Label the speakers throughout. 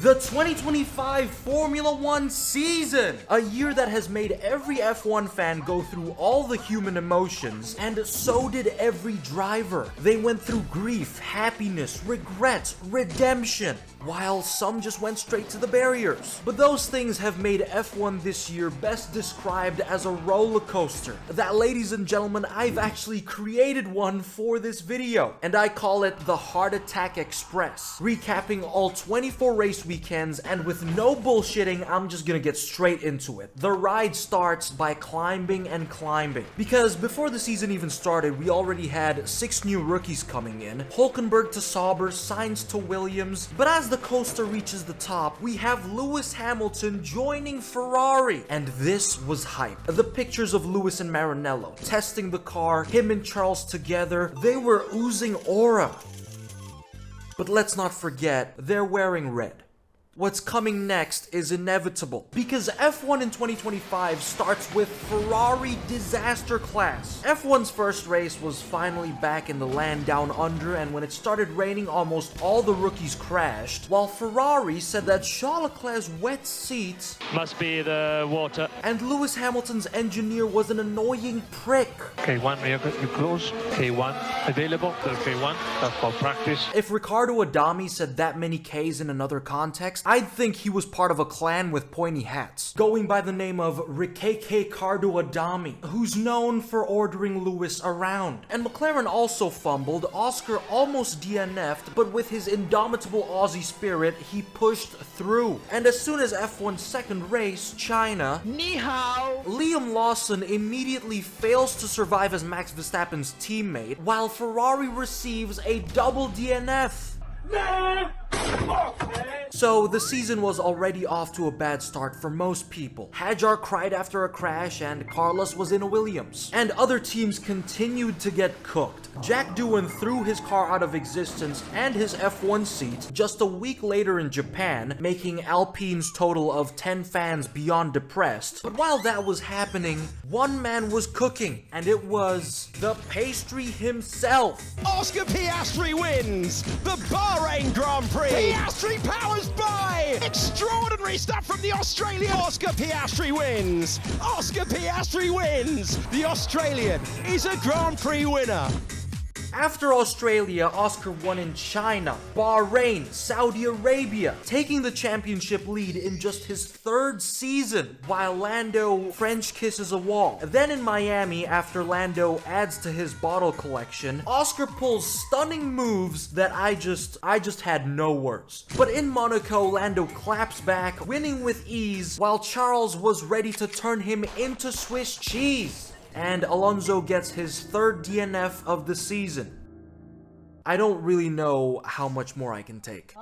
Speaker 1: The 2025 Formula One season! A year that has made every F1 fan go through all the human emotions, and so did every driver. They went through grief, happiness, regrets, redemption, while some just went straight to the barriers. But those things have made F1 this year best described as a roller coaster. That, ladies and gentlemen, I've actually created one for this video, and I call it the Heart Attack Express. Recapping all 24 race weekends, and with no bullshitting, I'm just gonna get straight into it. The ride starts by climbing and climbing, because before the season even started, we already had 6 new rookies coming in, Hulkenberg to Sauber, Sainz to Williams, but as the coaster reaches the top, we have Lewis Hamilton joining Ferrari, and this was hype. The pictures of Lewis and Maranello testing the car, him and Charles together, they were oozing aura. But let's not forget, they're wearing red. What's coming next is inevitable, because F1 in 2025 starts with Ferrari Disasterclass. F1's first race was finally back in the land down under, and when it started raining, almost all the rookies crashed, while Ferrari said that Charles Leclerc's wet seats
Speaker 2: must be the water,
Speaker 1: and Lewis Hamilton's engineer was an annoying prick.
Speaker 2: K1, you close, K1 available, the K1, that's for practice.
Speaker 1: If Riccardo Adami said that many Ks in another context, I'd think he was part of a clan with pointy hats, going by the name of Riccardo Adami, who's known for ordering Lewis around. And McLaren also fumbled, Oscar almost DNF'd, but with his indomitable Aussie spirit, he pushed through. And as soon as F1's second race, China, Ni hao, Liam Lawson immediately fails to survive as Max Verstappen's teammate, while Ferrari receives a double DNF. So the season was already off to a bad start for most people. Hadjar cried after a crash, and Carlos was in a Williams. And other teams continued to get cooked. Jack Doohan threw his car out of existence and his F1 seat just a week later in Japan, making Alpine's total of 10 fans beyond depressed. But while that was happening, one man was cooking, and it was the Pastry himself.
Speaker 3: Oscar Piastri wins the Bahrain Grand Prix. Piastri powers by. Extraordinary stuff from the Australian. Oscar Piastri wins. Oscar Piastri wins. The Australian is a Grand Prix winner.
Speaker 1: After Australia, Oscar won in China, Bahrain, Saudi Arabia, taking the championship lead in just his 3rd season, while Lando French kisses a wall. Then in Miami, after Lando adds to his bottle collection, Oscar pulls stunning moves that I just had no words. But in Monaco, Lando claps back, winning with ease, while Charles was ready to turn him into Swiss cheese. And Alonso gets his 3rd DNF of the season. I don't really know how much more I can take.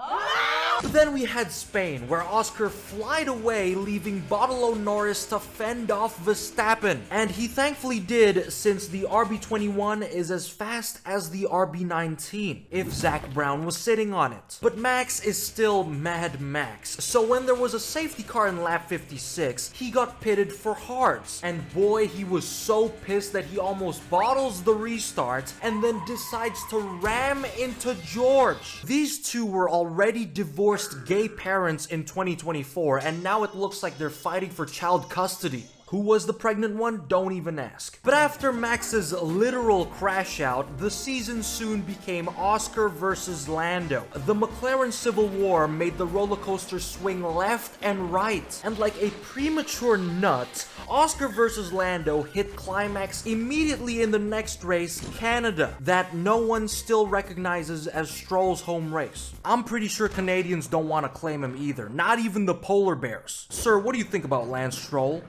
Speaker 1: But then we had Spain, where Oscar flied away, leaving Bottle Norris to fend off Verstappen. And he thankfully did, since the RB21 is as fast as the RB19, if Zach Brown was sitting on it. But Max is still Mad Max, so when there was a safety car in lap 56, he got pitted for hards. And boy, he was so pissed that he almost bottles the restart and then decides to ram into George. These two were already divorced gay parents in 2024, and now it looks like they're fighting for child custody. Who was the pregnant one? Don't even ask. But after Max's literal crash out, the season soon became Oscar versus Lando. The McLaren Civil War made the roller coaster swing left and right, and like a premature nut, Oscar versus Lando hit climax immediately in the next race, Canada, that no one still recognizes as Stroll's home race. I'm pretty sure Canadians don't want to claim him either, not even the polar bears. Sir, what do you think about Lance Stroll?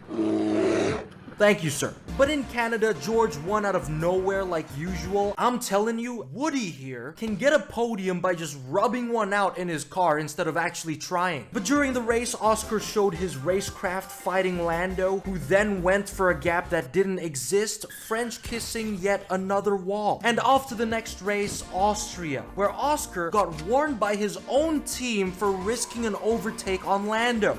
Speaker 1: Thank you, sir. But in Canada, George won out of nowhere like usual. I'm telling you, Woody here can get a podium by just rubbing one out in his car instead of actually trying. But during the race, Oscar showed his racecraft fighting Lando, who then went for a gap that didn't exist, French kissing yet another wall. And off to the next race, Austria, where Oscar got warned by his own team for risking an overtake on Lando.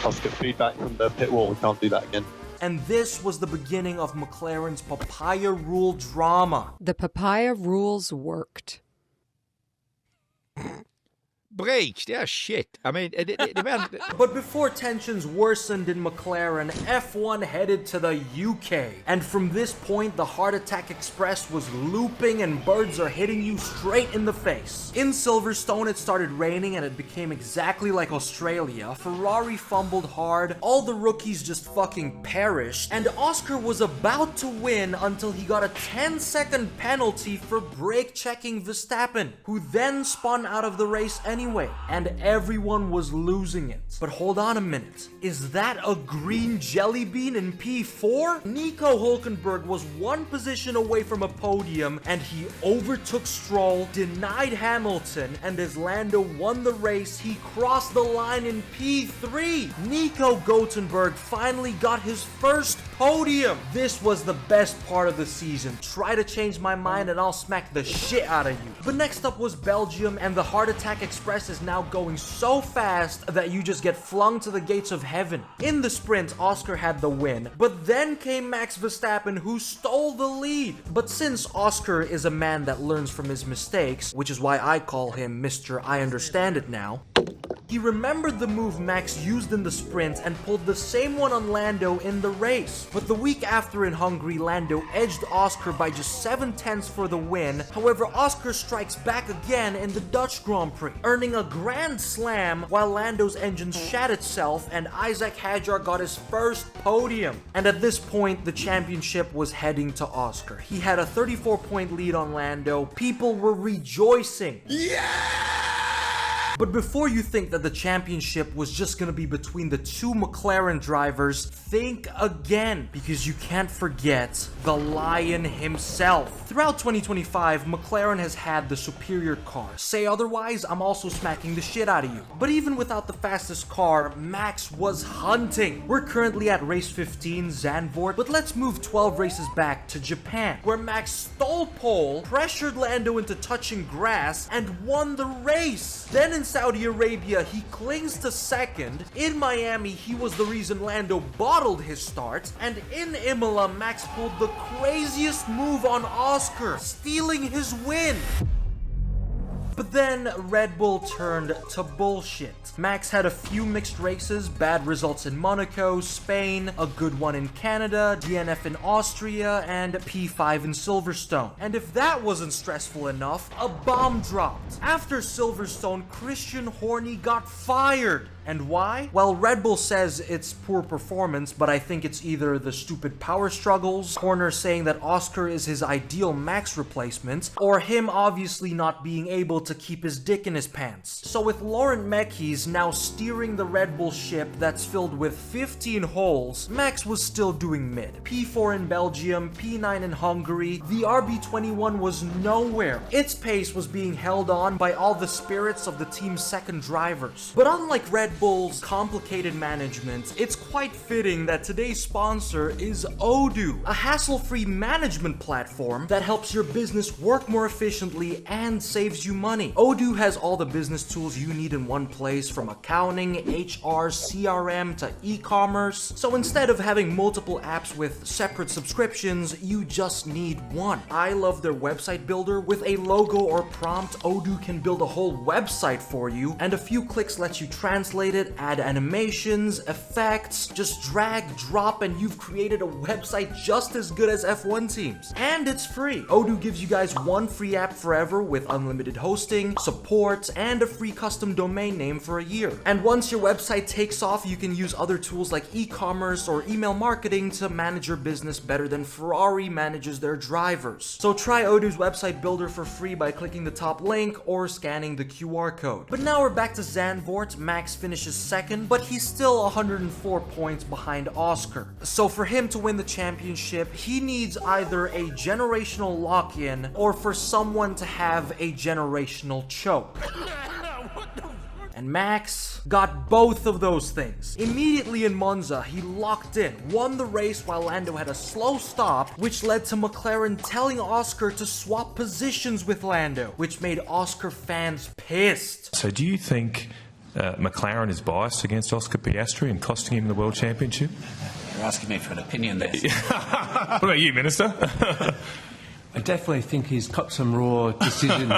Speaker 4: Oscar, feedback from the pit wall, we can't do that again.
Speaker 1: And this was the beginning of McLaren's papaya rule drama.
Speaker 5: The papaya rules worked. breached. Yeah, shit. I mean,
Speaker 1: But before tensions worsened in McLaren, F1 headed to the UK. And from this point, the Heart Attack Express was looping and birds are hitting you straight in the face. In Silverstone, it started raining and it became exactly like Australia. Ferrari fumbled hard, all the rookies just fucking perished, and Oscar was about to win until he got a 10-second penalty for brake checking Verstappen, who then spun out of the race anyway, and everyone was losing it. But hold on a minute, is that a green jelly bean in P4? Nico Hulkenberg was one position away from a podium and he overtook Stroll, denied Hamilton, and as Lando won the race, he crossed the line in P3. Nico Hulkenberg finally got his first podium. This was the best part of the season. Try to change my mind and I'll smack the shit out of you. But next up was Belgium, and the Heart Attack Express is now going so fast that you just get flung to the gates of heaven. In the sprint, Oscar had the win, but then came Max Verstappen, who stole the lead. But since Oscar is a man that learns from his mistakes, which is why I call him Mr. I Understand It Now, he remembered the move Max used in the sprint and pulled the same one on Lando in the race. But the week after in Hungary, Lando edged Oscar by just 7/10 for the win. However, Oscar strikes back again in the Dutch Grand Prix, earning a grand slam while Lando's engine shat itself and Isaac Hadjar got his first podium. And at this point, the championship was heading to Oscar. He had a 34-point lead on Lando. People were rejoicing. But before you think that the championship was just gonna be between the two McLaren drivers, think again, because you can't forget the Lion himself. Throughout 2025, McLaren has had the superior car. Say otherwise, I'm also smacking the shit out of you. But even without the fastest car, Max was hunting. We're currently at race 15, Zandvoort, but let's move 12 races back to Japan, where Max stole pole, pressured Lando into touching grass, and won the race. Then in Saudi Arabia, he clings to second. In Miami, he was the reason Lando bottled his start. And in Imola, Max pulled the craziest move on Oscar, stealing his win. But then Red Bull turned to bullshit. Max had a few mixed races, bad results in Monaco, Spain, a good one in Canada, DNF in Austria, and P5 in Silverstone. And if that wasn't stressful enough, a bomb dropped. After Silverstone, Christian Horner got fired. And why? Well, Red Bull says it's poor performance, but I think it's either the stupid power struggles, Horner saying that Oscar is his ideal Max replacement, or him obviously not being able to keep his dick in his pants. So with Laurent Mekies now steering the Red Bull ship that's filled with 15 holes, Max was still doing mid. P4 in Belgium, P9 in Hungary, the RB21 was nowhere. Its pace was being held on by all the spirits of the team's second drivers. But unlike Red Bull's complicated management, it's quite fitting that today's sponsor is Odoo, a hassle-free management platform that helps your business work more efficiently and saves you money. Odoo has all the business tools you need in one place, from accounting, HR, CRM to e-commerce. So instead of having multiple apps with separate subscriptions, you just need one. I love their website builder. With a logo or prompt, Odoo can build a whole website for you, and a few clicks lets you translate it, add animations, effects, just drag, drop, and you've created a website just as good as F1 teams. And it's free. Odoo gives you guys one free app forever with unlimited hosting, support, and a free custom domain name for a year. And once your website takes off, you can use other tools like e-commerce or email marketing to manage your business better than Ferrari manages their drivers. So try Odoo's website builder for free by clicking the top link or scanning the QR code. But now we're back to Zandvoort. Max finishes second, but he's still 104 points behind Oscar. So for him to win the championship, he needs either a generational lock-in or for someone to have a generational choke. And Max got both of those things. Immediately in Monza, he locked in, won the race while Lando had a slow stop, which led to McLaren telling Oscar to swap positions with Lando, which made Oscar fans pissed.
Speaker 6: So do you think McLaren is biased against Oscar Piastri and costing him the World Championship?
Speaker 7: You're asking me for an opinion there.
Speaker 6: What about you, Minister?
Speaker 7: I definitely think he's got some raw decisions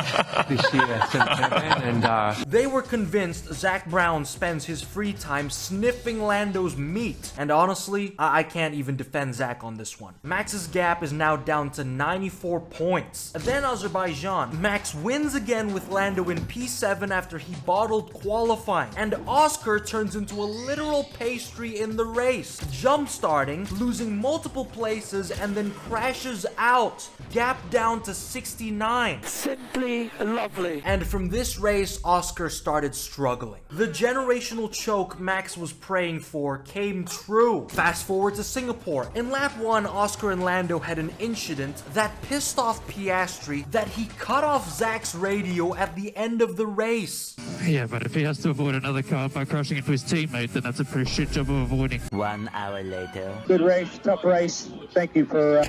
Speaker 7: this year, and
Speaker 1: They were convinced Zach Brown spends his free time sniffing Lando's meat. And honestly, I can't even defend Zach on this one. Max's gap is now down to 94 points. Then Azerbaijan. Max wins again with Lando in P7 after he bottled qualifying. And Oscar turns into a literal pastry in the race, jump-starting, losing multiple places, and then crashes out. Gap down to 69.
Speaker 8: Simply lovely.
Speaker 1: And from this race, Oscar started struggling. The generational choke Max was praying for came true. Fast forward to Singapore. In lap 1, Oscar and Lando had an incident that pissed off Piastri that he cut off Zach's radio at the end of the race.
Speaker 9: Yeah, but if he has to avoid another car by crashing into his teammate, then that's a pretty shit job of avoiding.
Speaker 8: 1 hour later.
Speaker 10: Good race, tough race. Thank you for...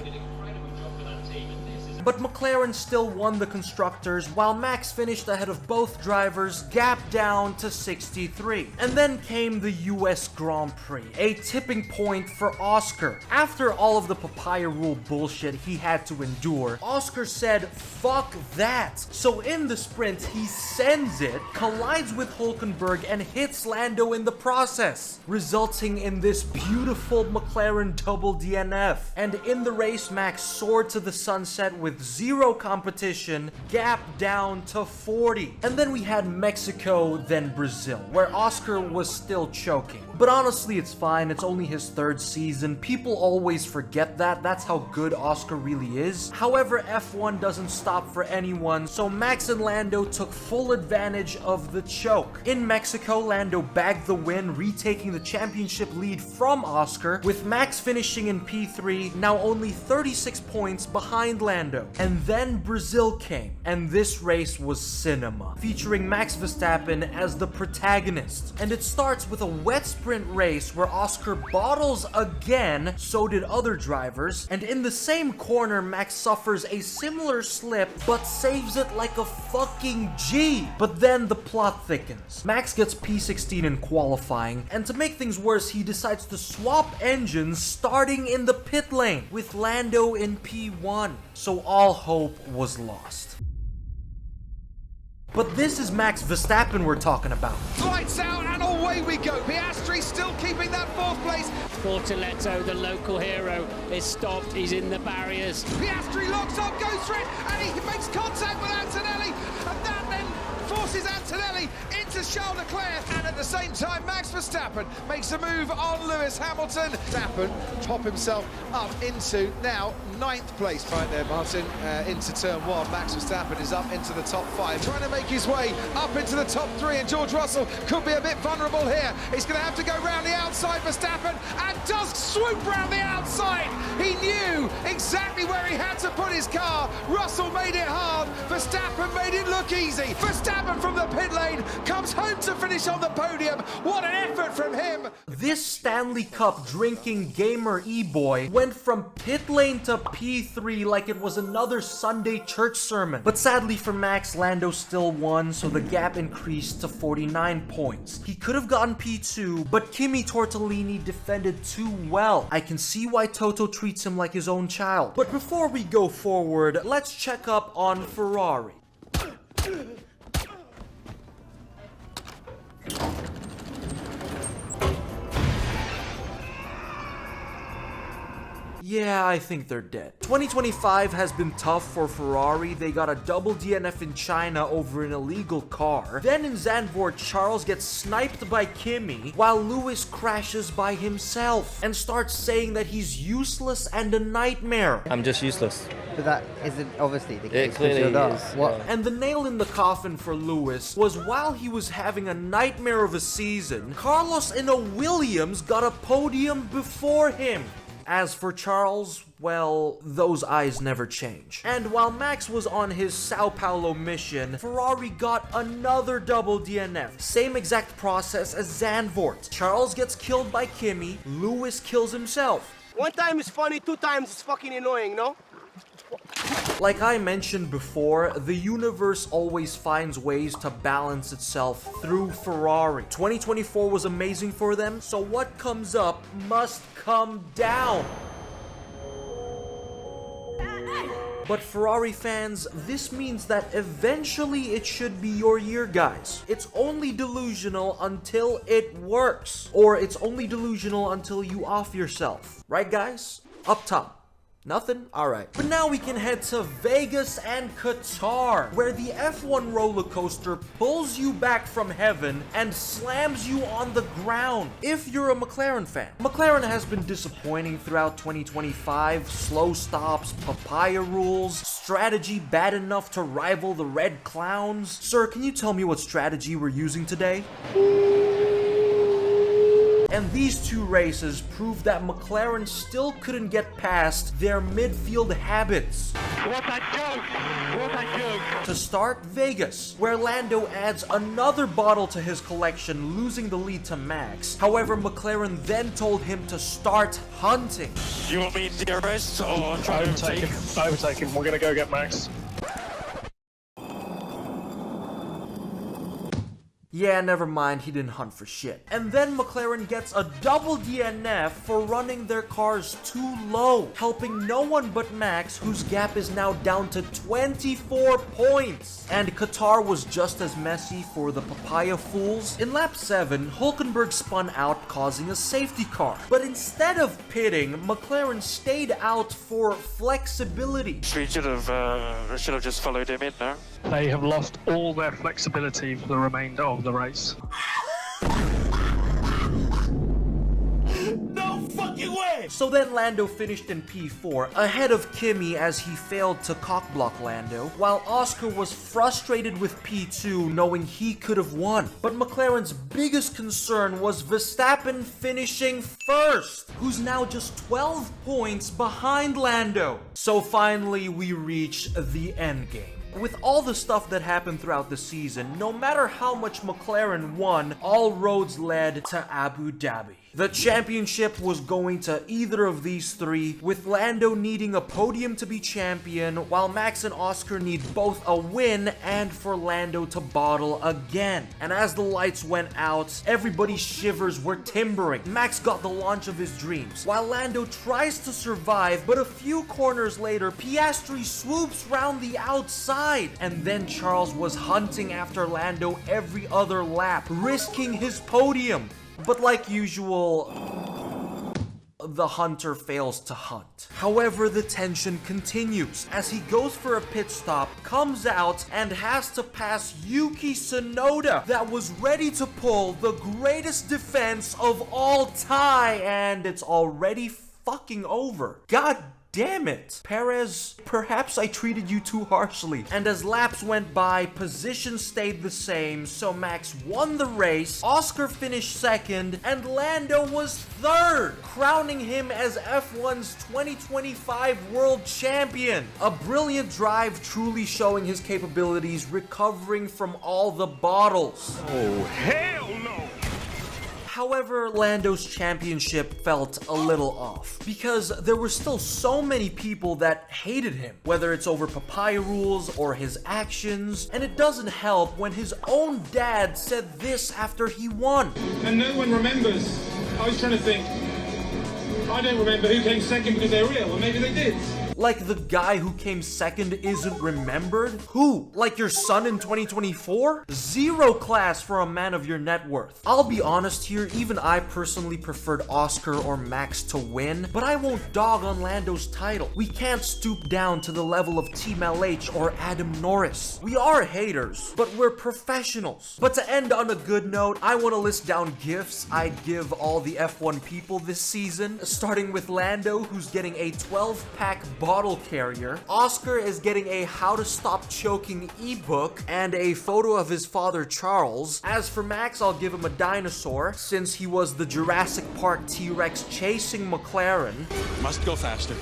Speaker 1: But McLaren still won the Constructors, while Max finished ahead of both drivers, gap down to 63. And then came the US Grand Prix, a tipping point for Oscar. After all of the papaya rule bullshit he had to endure, Oscar said, fuck that. So in the sprint, he sends it, collides with Hulkenberg, and hits Lando in the process, resulting in this beautiful McLaren double DNF. And in the race, Max soared to the sunset with zero competition, gap down to 40. And then we had Mexico, then Brazil, where Oscar was still choking. But honestly, it's fine. It's only his 3rd season. People always forget that. That's how good Oscar really is. However, F1 doesn't stop for anyone, so Max and Lando took full advantage of the choke. In Mexico, Lando bagged the win, retaking the championship lead from Oscar, with Max finishing in P3, now only 36 points behind Lando. And then Brazil came, and this race was cinema, featuring Max Verstappen as the protagonist. And it starts with a wet sprint race where Oscar bottles again, so did other drivers, and in the same corner Max suffers a similar slip but saves it like a fucking G. But then the plot thickens. Max gets P16 in qualifying, and to make things worse, he decides to swap engines starting in the pit lane with Lando in P1. So all hope was lost. But this is Max Verstappen we're talking about.
Speaker 3: Lights out and away we go. Piastri still keeping that 4th place.
Speaker 11: Fortunato, the local hero, is stopped. He's in the barriers.
Speaker 3: Piastri locks up, goes for it, and he makes contact with Antonelli. And that then forces Antonelli into Charles Leclerc. And at the same time, Max Verstappen makes a move on Lewis Hamilton. Verstappen top himself up into now 9th place right there, Martin, into turn 1. Max Verstappen is up into the top 5, trying to make his way up into the top 3, and George Russell could be a bit vulnerable here. He's going to have to go round the outside, Verstappen, and does swoop round the outside. He knew exactly where he had to put his car. Russell made it hard. Verstappen made it look easy. Verstappen from the pit lane comes home to finish on the podium. What an effort from him.
Speaker 1: This Stanley Cup drinking gamer e-boy went from pit lane to P3 like it was another Sunday church sermon. But sadly for Max, Lando still won, so the gap increased to 49 points. He could have gotten P2, but Kimi Tortellini defended too well. I can see why Toto treats him like his own child. But before we go forward, let's check up on Ferrari. Yeah, I think they're dead. 2025 has been tough for Ferrari. They got a double DNF in China over an illegal car. Then in Zandvoort, Charles gets sniped by Kimi, while Lewis crashes by himself and starts saying that he's useless and a nightmare.
Speaker 12: I'm just useless.
Speaker 13: But that isn't obviously the case.
Speaker 12: It clearly is.
Speaker 13: What?
Speaker 1: And the nail in the coffin for Lewis was while he was having a nightmare of a season, Carlos in a Williams got a podium before him. As for Charles, well, those eyes never change. And while Max was on his Sao Paulo mission, Ferrari got another double DNF. Same exact process as Zandvoort. Charles gets killed by Kimi, Lewis kills himself.
Speaker 14: One time is funny, 2 times is fucking annoying, no?
Speaker 1: Like I mentioned before, the universe always finds ways to balance itself through Ferrari. 2024 was amazing for them, so what comes up must come down. But Ferrari fans, this means that eventually it should be your year, guys. It's only delusional until it works. Or it's only delusional until you off yourself. Right, guys? Up top. Nothing? Alright. But now we can head to Vegas and Qatar, where the F1 roller coaster pulls you back from heaven and slams you on the ground. If you're a McLaren fan. McLaren has been disappointing throughout 2025. Slow stops, papaya rules, strategy bad enough to rival the Red Clowns. Sir, can you tell me what strategy we're using today? And these two races proved that McLaren still couldn't get past their midfield habits.
Speaker 2: What a joke! What a joke!
Speaker 1: To start, Vegas, where Lando adds another bottle to his collection, losing the lead to Max. However, McLaren then told him to start hunting.
Speaker 2: You want me to arrest or try to overtake him?
Speaker 12: Overtake him. We're gonna go get Max.
Speaker 1: Yeah, never mind, he didn't hunt for shit. And then McLaren gets a double DNF for running their cars too low, helping no one but Max, whose gap is now down to 24 points. And Qatar was just as messy for the papaya fools. In lap 7, Hulkenberg spun out, causing a safety car. But instead of pitting, McLaren stayed out for flexibility.
Speaker 2: We should have just followed him in now.
Speaker 12: They have lost all their flexibility for the remainder of the race.
Speaker 3: No fucking way!
Speaker 1: So then Lando finished in P4, ahead of Kimi as he failed to cockblock Lando, while Oscar was frustrated with P2 knowing he could have won. But McLaren's biggest concern was Verstappen finishing first, who's now just 12 points behind Lando. So finally we reach the endgame. With all the stuff that happened throughout the season, no matter how much McLaren won, all roads led to Abu Dhabi. The championship was going to either of these three, with Lando needing a podium to be champion, while Max and Oscar need both a win and for Lando to bottle again. And as the lights went out, everybody's shivers were timbering. Max got the launch of his dreams, while Lando tries to survive, but a few corners later, Piastri swoops round the outside. And then Charles was hunting after Lando every other lap, risking his podium. But like usual, the hunter fails to hunt. However, the tension continues as he goes for a pit stop, comes out, and has to pass Yuki Tsunoda that was ready to pull the greatest defense of all time, and it's already fucking over. God damn it. Perez, perhaps I treated you too harshly. And as laps went by, position stayed the same, so Max won the race, Oscar finished second, and Lando was third, crowning him as F1's 2025 world champion. A brilliant drive, truly showing his capabilities, recovering from all the bottles.
Speaker 2: Oh, hell no!
Speaker 1: However, Lando's championship felt a little off, because there were still so many people that hated him, whether it's over papaya rules or his actions, and it doesn't help when his own dad said this after he won.
Speaker 15: And no one remembers. I was trying to think, I don't remember who came second because they're real, or maybe they did.
Speaker 1: Like the guy who came second isn't remembered? Who? Like your son in 2024? Zero class for a man of your net worth. I'll be honest here, even I personally preferred Oscar or Max to win, but I won't dog on Lando's title. We can't stoop down to the level of Team LH or Adam Norris. We are haters, but we're professionals. But to end on a good note, I want to list down gifts I'd give all the F1 people this season, starting with Lando, who's getting a 12-pack bottle carrier. Oscar is getting a How to Stop Choking ebook and a photo of his father Charles. As for Max, I'll give him a dinosaur, since he was the Jurassic Park T-Rex chasing McLaren.
Speaker 3: Must go faster.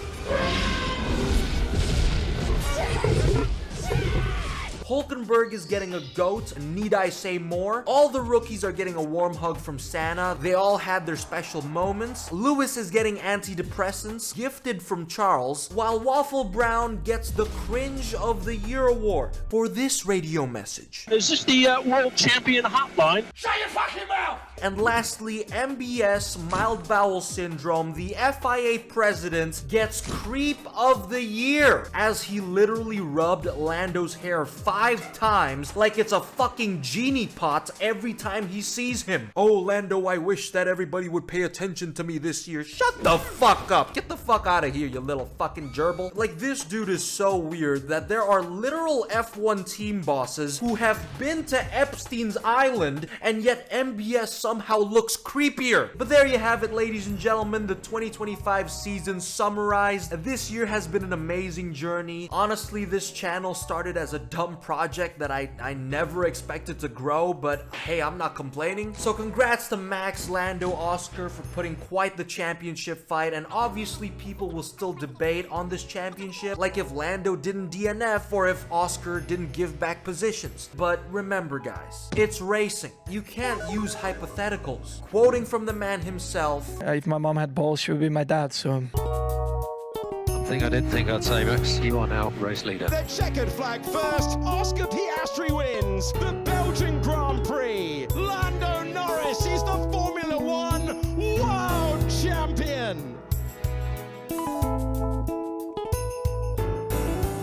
Speaker 1: Hulkenberg is getting a GOAT, need I say more? All the rookies are getting a warm hug from Santa. They all had their special moments. Lewis is getting antidepressants, gifted from Charles, while Waffle Brown gets the Cringe of the Year award for this radio message.
Speaker 12: Is this the World Champion hotline?
Speaker 3: Shut your fucking mouth!
Speaker 1: And lastly, MBS, mild bowel syndrome, the FIA president gets Creep of the Year, as he literally rubbed Lando's hair 5 times like it's a fucking genie pot every time he sees him. Oh, Lando, I wish that everybody would pay attention to me this year. Shut the fuck up. Get the fuck out of here, you little fucking gerbil. Like, this dude is so weird that there are literal F1 team bosses who have been to Epstein's Island, and yet MBS somehow looks creepier. But there you have it, ladies and gentlemen, the 2025 season summarized. This year has been an amazing journey. Honestly, this channel started as a dumb project that I never expected to grow, but hey, I'm not complaining. So congrats to Max, Lando, Oscar for putting quite the championship fight, and obviously people will still debate on this championship, like if Lando didn't DNF or if Oscar didn't give back positions. But remember guys, it's racing. You can't use hypotheticals. Quoting from the man himself,
Speaker 16: if my mom had balls, she would be my dad, so...
Speaker 2: Thing I didn't think I'd say, Max. You are now race leader.
Speaker 3: The checkered flag first. Oscar Piastri wins the Belgian Grand Prix.